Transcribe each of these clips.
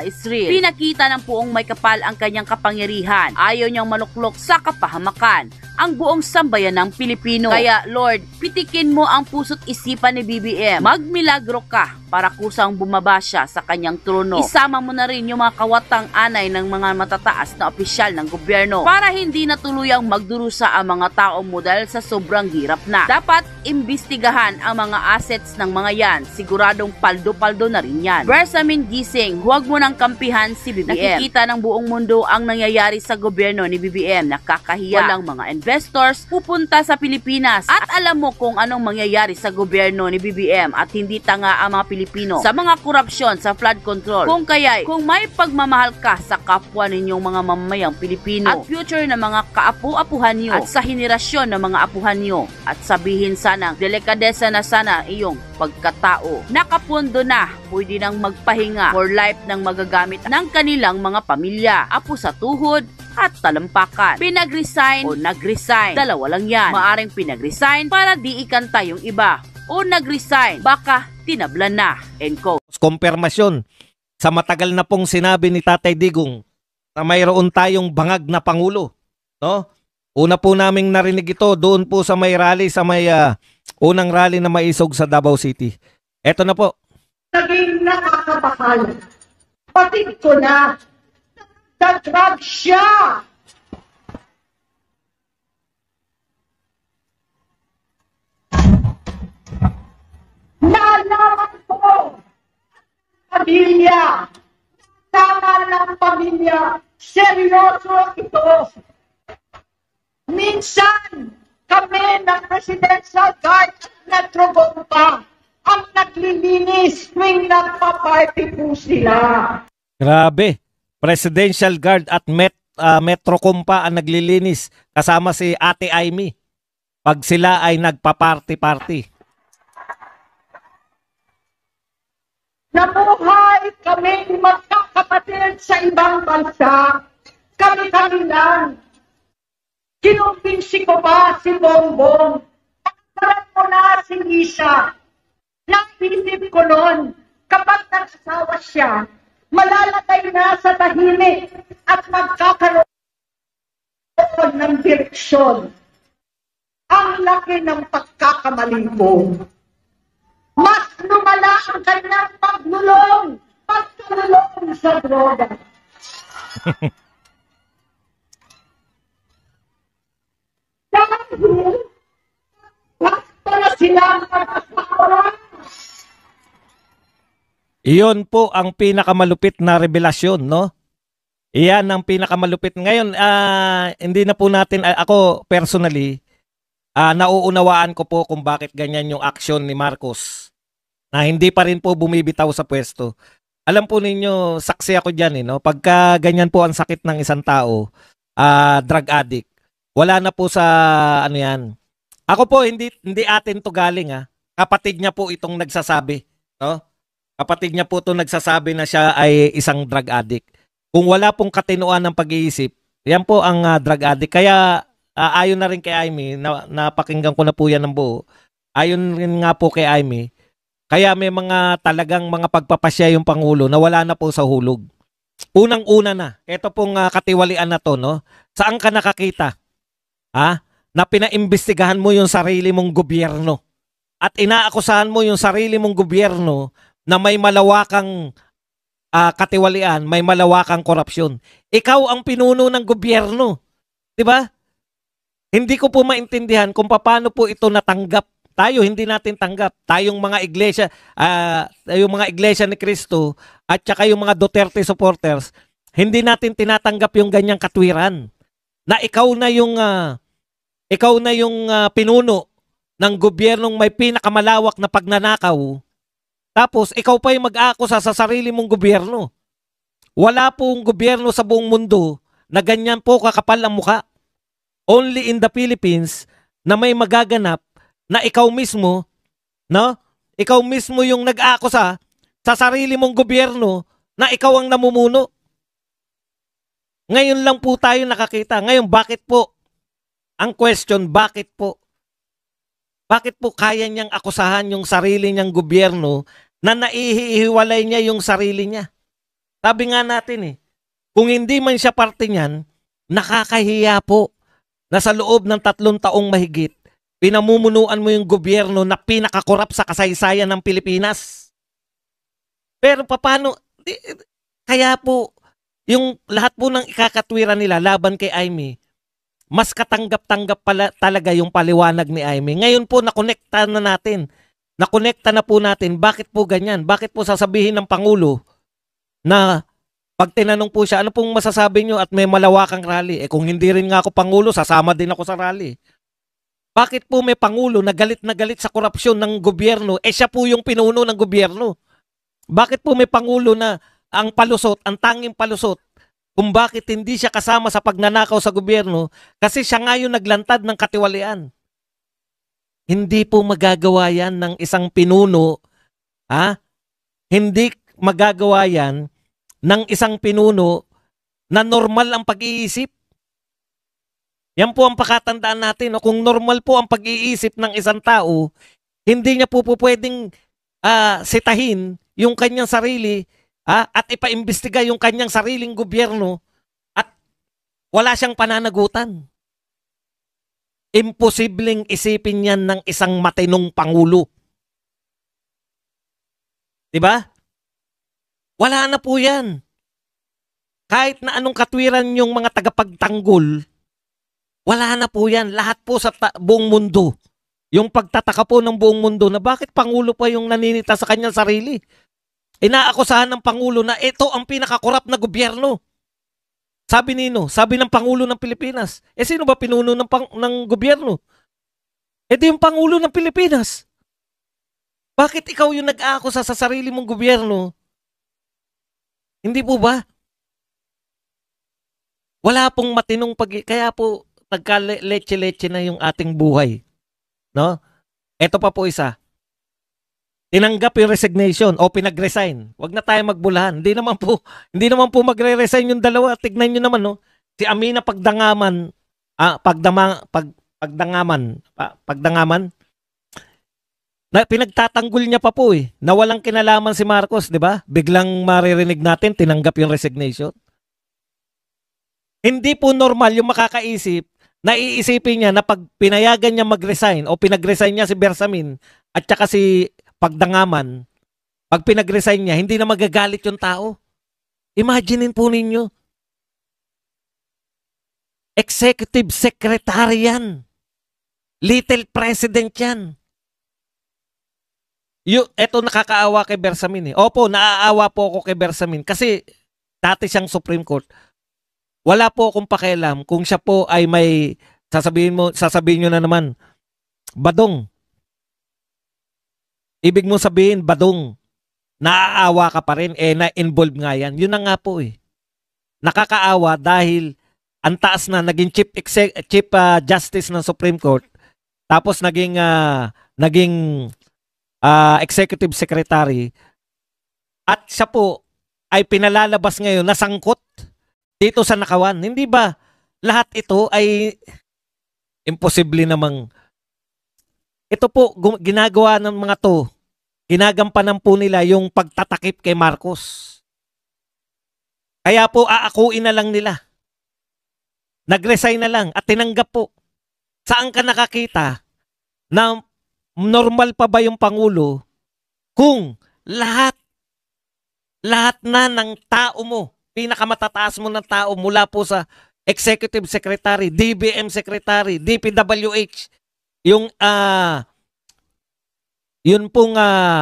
Israel. Pinakita ng puong may kapal ang kanyang kapangyarihan. Ayaw niyang maluklok sa kapahamakan ang buong sambayan ng Pilipino. Kaya Lord, pitikin mo ang puso't isipan ni BBM. Magmilagro ka para kusang bumaba siya sa kanyang trono. Isama mo na rin yung mga kawatang anay ng mga matataas na opisyal ng gobyerno para hindi na tuluyang magdurusa ang mga tao mo dahil sa sobrang hirap na. Dapat imbestigahan ang mga assets ng mga yan. Siguradong paldo-paldo na rin yan. Bersamin Gising, huwag mo nang kampihan si BBM. Nakikita ng buong mundo ang nangyayari sa gobyerno ni BBM. Nakakahiya. Walang mga investors pupunta sa Pilipinas at alam mo kung anong mangyayari sa gobyerno ni BBM at hindi tanga ang mga Pilipino sa mga korupsyon sa flood control. Kung may pagmamahal ka sa kapwa ninyong mga mamamayang Pilipino at future ng mga kaapu-apuhan nyo at sa henerasyon ng mga apuhan nyo at sabihin sanang delikadesa na sana iyong pagkatao. Nakapundo na, pwede nang magpahinga for life ng magagamit ng kanilang mga pamilya, apo sa tuhod at talampakan. Pinag-resign o nag-resign, dalawa lang yan. Maaring pinag-resign para di ikanta yung iba o nag-resign baka tinablan na. End quote. Kumpirmasyon sa matagal na pong sinabi ni Tatay Digong na mayroon tayong bangag na Pangulo. No? Una po naming narinig ito doon po sa may rally, sa may unang rally na maisog sa Davao City. Eto na po. Naging nakakabakal. Patid ko na. Nag-drug siya. Nalaman ko. Pamilya. Tama ng pamilya. Seryoso ito. Minsan, kami ng Presidential Guard na Trogompa ang naglilinis tuwing nagpa-party po sila. Grabe. Presidential Guard at Metro Compa ang naglilinis kasama si Ate Aimee pag sila ay nagpa-party-party. Nabuhay kami magkakapatid sa ibang bansa. Kami-kami lang. Kinumbinsi ko ba si Bongbong? Pagkarat mo na si Lisa. Naisip ko noon, kapag nagsasawa siya, malalagay na sa tahimik at magkakaroon ng direksyon. Ang laki ng pagkakamali ko. Mas lumala ang kanyang pagdulong sa droga. Dahil, basta na silang pagkasawa. Iyon po ang pinakamalupit na revelasyon, no? Iyan ang pinakamalupit. Ngayon, hindi na po natin, ako personally, nauunawaan ko po kung bakit ganyan yung aksyon ni Marcos na hindi pa rin po bumibitaw sa pwesto. Alam po ninyo, saksi ako dyan, no? Pagka ganyan po ang sakit ng isang tao, drug addict, wala na po sa ano yan. Ako po, hindi atin to galing, kapatid niya po itong nagsasabi, no? Kapatid niya po itong nagsasabi na siya ay isang drug addict. Kung wala pong katinuan ng pag-iisip, yan po ang drug addict. Kaya ayon na rin kay Aimee, napakinggan ko na po yan ng buo. Ayon rin nga po kay Aimee, kaya may mga talagang mga pagpapasya yung Pangulo na wala na po sa hulog. Unang-una na, ito pong katiwalian na to, no? Saan ka nakakita? Na pinaimbestigahan mo yung sarili mong gobyerno at inaakusahan mo yung sarili mong gobyerno na may malawakang katiwalian, may malawakang korupsyon. Ikaw ang pinuno ng gobyerno. 'Di ba? Hindi ko po maintindihan kung paano po ito natanggap. Tayo hindi natin tanggap. Tayong mga iglesia, yung mga iglesia ni Cristo at saka yung mga Duterte supporters, hindi natin tinatanggap yung ganyang katwiran. Na ikaw na yung pinuno ng gobyernong may pinakamalawak na pagnanakaw. Tapos, ikaw pa yung mag-aakusa sa sarili mong gobyerno. Wala pong gobyerno sa buong mundo na ganyan po kakapal ang muka. Only in the Philippines na may magaganap na ikaw mismo, no? Ikaw mismo yung nag-aakusa sa sarili mong gobyerno na ikaw ang namumuno. Ngayon lang po tayo nakakita. Ngayon, bakit po? Ang question, bakit po? Bakit po kaya niyang akusahan yung sarili niyang gobyerno na naihiwalay niya yung sarili niya? Sabi nga natin kung hindi man siya parte niyan, nakakahiya po na sa loob ng 3 taong mahigit, pinamumunuan mo yung gobyerno na pinakakorap sa kasaysayan ng Pilipinas. Pero paano, kaya po, yung lahat po ng ikakatwiran nila laban kay Aimee, mas katanggap-tanggap pala talaga yung paliwanag ni Aimee. Ngayon po, nakonekta na natin. Nakonekta na po natin. Bakit po ganyan? Bakit po sasabihin ng Pangulo na pag tinanong po siya, ano pong masasabi nyo at may malawakang rally? Kung hindi rin nga ako Pangulo, sasama din ako sa rally. Bakit po may Pangulo na galit sa korupsyon ng gobyerno? Siya po yung pinuno ng gobyerno. Bakit po may Pangulo na ang palusot, ang tanging palusot, kung bakit hindi siya kasama sa pagnanakaw sa gobyerno, kasi siya nga yung naglantad ng katiwalian. Hindi po magagawa yan ng isang pinuno, hindi magagawa yan ng isang pinuno na normal ang pag-iisip. Yan po ang pakatandaan natin. Kung normal po ang pag-iisip ng isang tao, hindi niya po pwedeng sitahin yung kanyang sarili at ipaimbestiga yung kanyang sariling gobyerno at wala siyang pananagutan. Imposibleng isipin yan ng isang matinong Pangulo. Diba? Wala na po yan. Kahit na anong katwiran yung mga tagapagtanggol, wala na po yan. Lahat po sa buong mundo. Yung pagtataka po ng buong mundo na bakit Pangulo pa yung naninita sa kanyang sarili. Inaakusahan ng Pangulo na ito ang pinakakorap na gobyerno. Sabi nino, sabi ng Pangulo ng Pilipinas. Sino ba pinuno ng gobyerno? Di yung Pangulo ng Pilipinas. Bakit ikaw yung nag-aakusa sa sarili mong gobyerno? Hindi po ba? Wala pong matinong kaya po nagka-leche-leche na yung ating buhay. No? Ito pa po isa. Tinanggap yung resignation o pinag-resign. Huwag na tayo magbulahan. Hindi naman po magre-resign yung dalawa. Tignan nyo naman, no? Si Amina Pagdangaman, Pagdangaman, na pinagtatanggol niya pa po na walang kinalaman si Marcos, di ba? Biglang maririnig natin, tinanggap yung resignation. Hindi po normal yung makakaisip na iisipin niya na pag pinayagan niya mag-resign o pinag-resign niya si Bersamin at saka si Pagdangaman, pag pinag-resign niya, hindi na magagalit yung tao. Imaginein po ninyo. Executive Secretary yan. Little President yan. Eto nakakaawa kay Bersamin. Opo, naaawa po ako kay Bersamin kasi dati siyang Supreme Court. Wala po akong pakialam kung siya po ay may sasabihin nyo na naman, Badong. Ibig mo sabihin, Badong, naaawa ka pa rin, na-involve nga yan. Yun na nga po Nakakaawa dahil ang taas na, naging Chief Justice ng Supreme Court, tapos naging Executive Secretary, at siya po ay pinalalabas ngayon na sangkot dito sa nakawan. Hindi ba lahat ito ay imposible namang ito po, ginagawa ng mga to, ginagampanan po nila yung pagtatakip kay Marcos. Kaya po, aakuin na lang nila. Nag-resign na lang at tinanggap po. Saan ka nakakita na normal pa ba yung Pangulo kung lahat na ng tao mo, pinakamatataas mo ng tao mula po sa Executive Secretary, DBM Secretary, DPWH, yung yun pong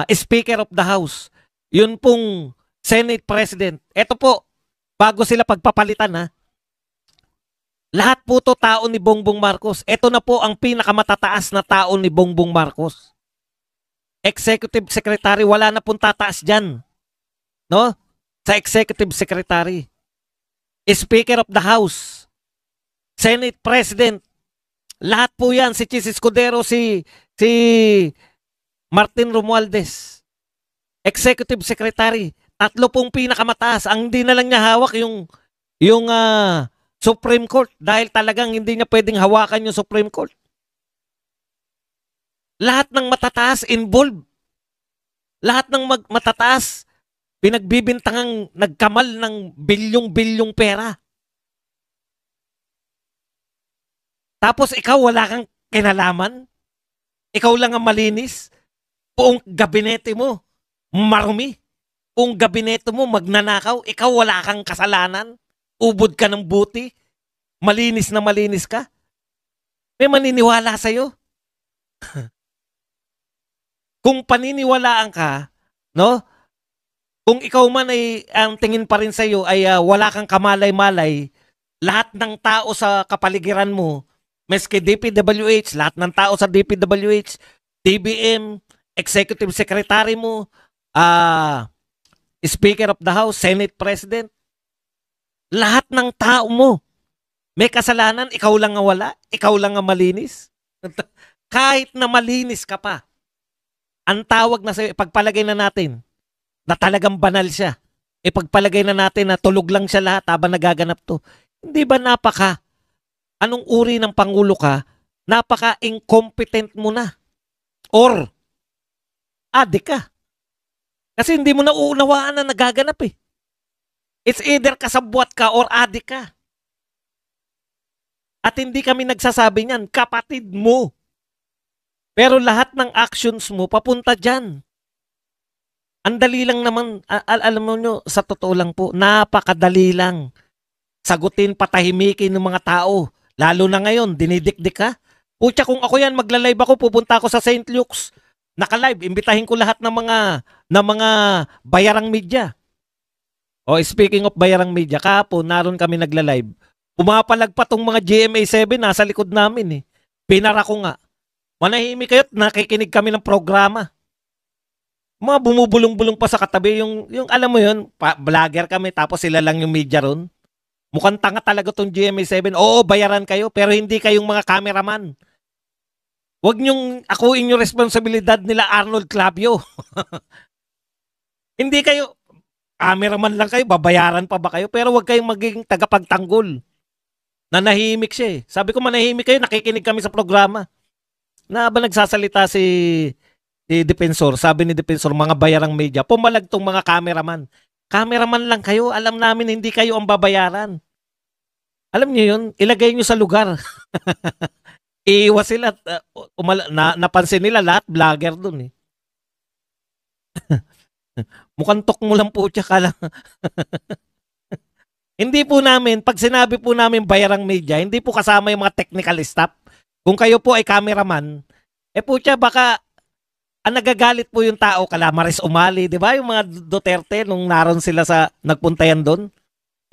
Speaker of the House, yun pong Senate President. Ito po, bago sila pagpapalitan lahat po to tao ni Bongbong Marcos. Ito na po ang pinakamatataas na tao ni Bongbong Marcos. Executive Secretary, wala na pong tataas dyan. No? Sa Executive Secretary. Speaker of the House, Senate President, lahat po yan, si Chis Escudero, si Martin Romualdez, Executive Secretary, tatlo pong pinakamataas. Ang hindi na lang niya hawak yung Supreme Court dahil talagang hindi niya pwedeng hawakan yung Supreme Court. Lahat ng matataas involved. Lahat ng matataas Pinagbibintangang nagkamal ng bilyong-bilyong pera. Tapos ikaw wala kang kinalaman? Ikaw lang ang malinis? Buong gabinete mo marumi? Buong gabinete mo magnanakaw? Ikaw wala kang kasalanan? Ubod ka ng buti? Malinis na malinis ka? May maniniwala sa'yo? Kung paniniwalaan ka, no? Kung ikaw man ay ang tingin pa rin sa'yo ay wala kang kamalay-malay, lahat ng tao sa kapaligiran mo, meski DPWH, lahat ng tao sa DPWH, DBM, Executive Secretary mo, Speaker of the House, Senate President, lahat ng tao mo, may kasalanan, ikaw lang ang wala, ikaw lang ang malinis. Kahit na malinis ka pa, ang tawag na sa'yo, ipagpalagay na natin na talagang banal siya. Ipagpalagay na natin na tulog lang siya lahat habang nagaganap to. Hindi ba anong uri ng Pangulo ka, napaka-incompetent mo na? Or, adik ka. Kasi hindi mo na uunawaan na nagaganap eh. It's either kasabwat ka or adik ka. At hindi kami nagsasabi niyan, kapatid mo. Pero lahat ng actions mo papunta dyan. Ang dali lang naman, alam mo nyo, sa totoo lang po, napakadali lang. Sagutin, patahimikin ng mga tao. Lalo na ngayon, dinidikdik ka. Pucha, kung ako yan, magla-live ako, pupunta ako sa St. Luke's. Naka-live, imbitahin ko lahat ng mga bayarang media. O, speaking of bayarang media, kahapon, naroon kami nagla-live. Pumapalag pa tong mga GMA7, nasa likod namin eh. Pinara ko nga. Manahimik kayo't nakikinig kami ng programa. Mga bumubulong-bulong pa sa katabi, yung alam mo yun, vlogger kami, tapos sila lang yung media ron. Mukhang tanga talaga tong GMA7. Oo, bayaran kayo, pero hindi kayong mga cameraman. Huwag niyong akuin yung responsibilidad nila Arnold Clavio. Hindi kayo, cameraman lang kayo, babayaran pa ba kayo? Pero huwag kayong magiging tagapagtanggol. Nanahimik siya eh. Sabi ko manahimik kayo, nakikinig kami sa programa. Na ba nagsasalita si Defensor, sabi ni Defensor, mga bayarang media, pumalag tong mga cameraman. Cameraman lang kayo, alam namin hindi kayo ang babayaran. Alam niyo yun, ilagay niyo sa lugar. Iiwas sila, napansin nila lahat, vlogger dun eh. Mukhang tok mo lang po, tsaka lang. Hindi po namin, pag sinabi po namin bayarang media, hindi po kasama yung mga technical staff. Kung kayo po ay cameraman, putya, baka nagagalit po yung tao, kala Maris Umali, di ba? Yung mga Duterte, nung naroon sila sa nagpuntayan doon.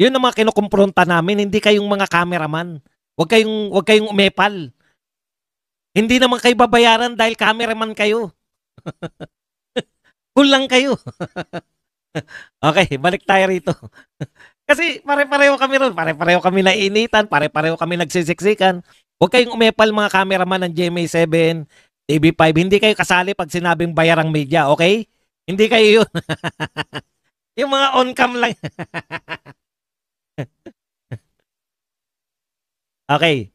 Yun ang mga kinukumpronta namin, hindi kayong mga cameraman. Huwag kayong umepal. Hindi naman kayo babayaran dahil cameraman kayo. Kulang kayo. Okay, balik tayo rito. Kasi pare-pareho kami ron, pare-pareho kami nainitan, pare-pareho kami nagsisiksikan. Huwag kayong umepal mga cameraman ng GMA7, TV5. Hindi kayo kasali pag sinabing bayarang media, okay? Hindi kayo yun. Yung mga on-cam lang. Okay.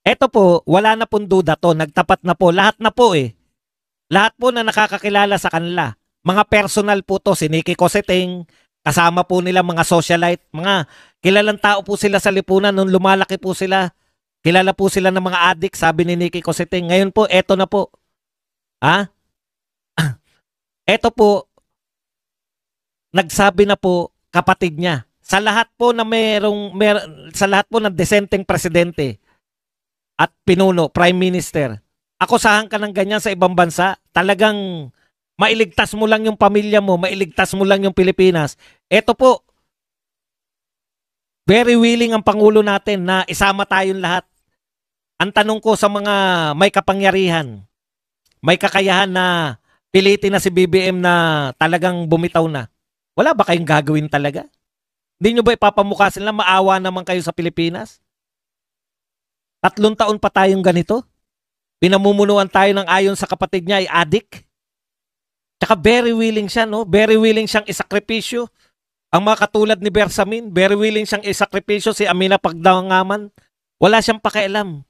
Eto po, wala na pong duda to. Nagtapat na po. Lahat na po eh. Lahat po na nakakakilala sa kanila. Mga personal po to. Si Nikki Cosseteng, kasama po nila mga socialite, mga kilalang tao po sila sa lipunan nung lumalaki po sila. Kilala po sila ng mga adik, sabi ni Nikki Cosseteng. Ngayon po, eto na po. Ha? Eto po, nagsabi na po kapatid niya. Sa lahat po na sa lahat po ng desenteng presidente at pinuno, prime minister, akusahan ka ng ganyan sa ibang bansa, talagang mailigtas mo lang yung pamilya mo, mailigtas mo lang yung Pilipinas. Eto po, very willing ang Pangulo natin na isama tayong lahat. Ang tanong ko sa mga may kapangyarihan, may kakayahan na pilitin na si BBM na talagang bumitaw na. Wala ba kayong gagawin talaga? Hindi nyo ba ipapamukha sila, maawa naman kayo sa Pilipinas? 3 taon pa tayong ganito? Pinamumunuan tayo ng ayon sa kapatid niya ay adik? Tsaka very willing siya, no? Very willing siyang isakripisyo. Ang mga katulad ni Bersamin, very willing siyang isakripisyo si Amina Pagdangaman. Wala siyang pakialam.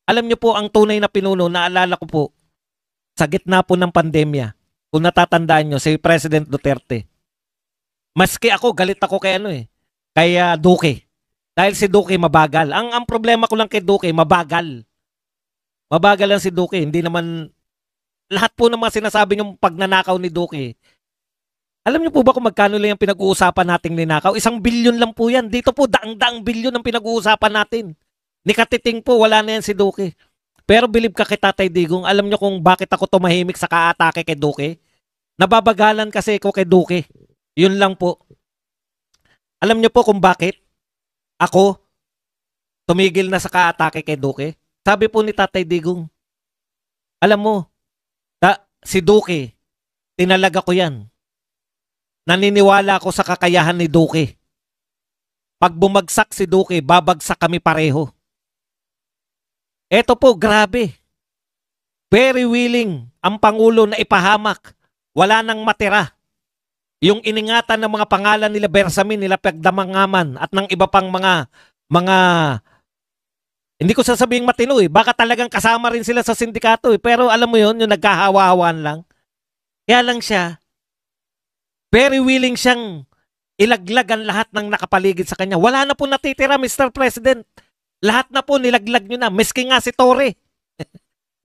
Alam niyo po, ang tunay na pinuno, naalala ko po, sa gitna po ng pandemya, kung natatandaan niyo, si President Duterte. Maski ako, galit ako kay kay Duque. Dahil si Duque mabagal. Ang problema ko lang kay Duque, mabagal. Mabagal lang si Duque. Hindi naman, lahat po ng mga sinasabi niyong pagnanakaw ni Duque. Alam niyo po ba kung magkano lang yung pinag-uusapan nating ninakaw? 1 bilyon lang po yan. Dito po, daang-daang bilyon ang pinag-uusapan natin. Ni Katiting po, wala na yan si Duque. Pero bilib ka kay Tatay Digong, alam niyo kung bakit ako tumahimik sa kaatake kay Duque? Nababagalan kasi ako kay Duque. Yun lang po. Alam niyo po kung bakit ako tumigil na sa kaatake kay Duque? Sabi po ni Tatay Digong, alam mo, si Duque, tinalaga ko yan. Naniniwala ako sa kakayahan ni Duque. Pag bumagsak si Duque, babagsak kami pareho. Eto po, grabe. Very willing ang Pangulo na ipahamak. Wala nang matira. Yung iningatan ng mga pangalan nila Bersamin, nila Pagdamangaman at ng iba pang mga hindi ko sasabing matino baka talagang kasama rin sila sa sindikato pero alam mo yun, yung nagkahawa-hawaan lang. Kaya lang siya, very willing siyang ilaglag ang lahat ng nakapaligid sa kanya. Wala na po natitira, Mr. President. Lahat na po nilaglag nyo na. Miski nga si Torre.